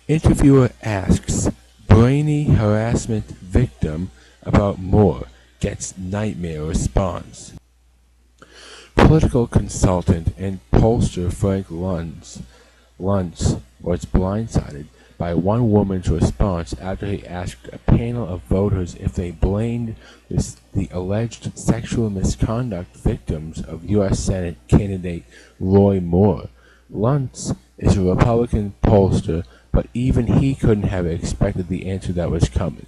Interviewer asks Brainy harassment victim about more, gets nightmare response. Political consultant and pollster Frank Luntz was blindsided by one woman's response after he asked a panel of voters if they blamed the alleged sexual misconduct victims of U.S. Senate candidate Roy Moore. Luntz is a Republican pollster, but even he couldn't have expected the answer that was coming.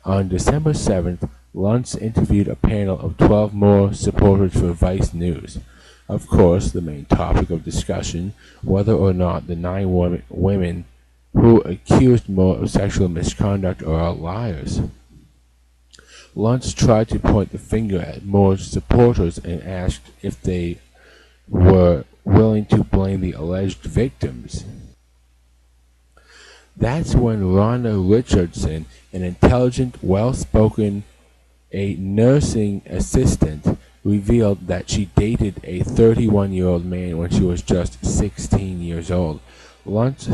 On December 7th, Luntz interviewed a panel of 12 Moore supporters for Vice News. Of course, the main topic of discussion, whether or not the 9 women who accused Moore of sexual misconduct are all liars. Luntz tried to point the finger at Moore's supporters and asked if they were willing to blame the alleged victims. That's when Rhonda Richardson, an intelligent, well-spoken, a nursing assistant, revealed that she dated a 31-year-old man when she was just 16 years old. Luntz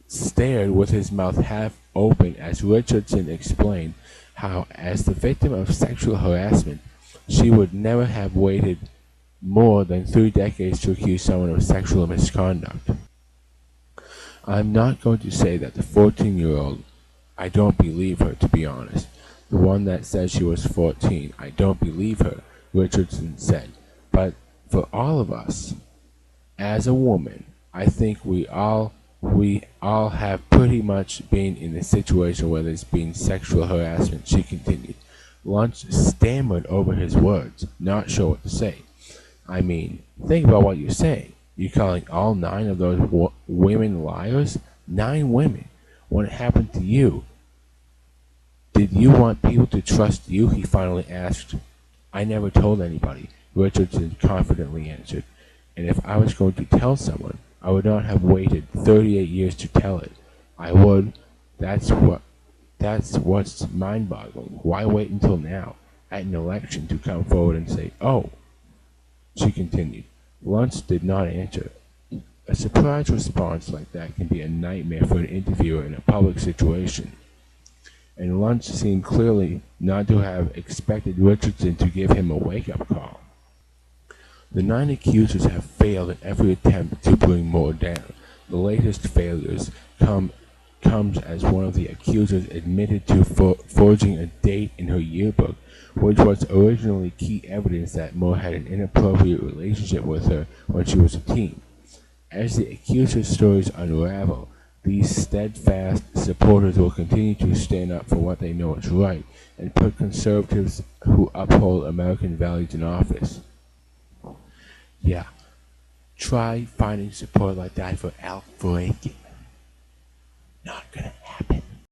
stared with his mouth half open as Richardson explained how, as the victim of sexual harassment, she would never have waited more than 3 decades to accuse someone of sexual misconduct. I'm not going to say that the 14-year-old, I don't believe her, to be honest. The one that says she was 14, I don't believe her, Richardson said. But for all of us, as a woman, I think we all have pretty much been in a situation where there's been sexual harassment, she continued. Luntz stammered over his words, not sure what to say. I mean, think about what you're saying. You're calling all 9 of those women liars? 9 women. When it happened to you, did you want people to trust you? He finally asked. I never told anybody, Richardson confidently answered. And if I was going to tell someone, I would not have waited 38 years to tell it. I would. That's what's mind-boggling. Why wait until now, at an election, to come forward and say, oh, she continued. Luntz did not answer. A surprise response like that can be a nightmare for an interviewer in a public situation. And Luntz seemed clearly not to have expected Richardson to give him a wake-up call. The 9 accusers have failed in every attempt to bring Moore down. The latest failures comes as one of the accusers admitted to forging a date in her yearbook, which was originally key evidence that Moore had an inappropriate relationship with her when she was a teen. As the accusers' stories unravel, these steadfast supporters will continue to stand up for what they know is right and put conservatives who uphold American values in office. Yeah, try finding support like that for Al Franken.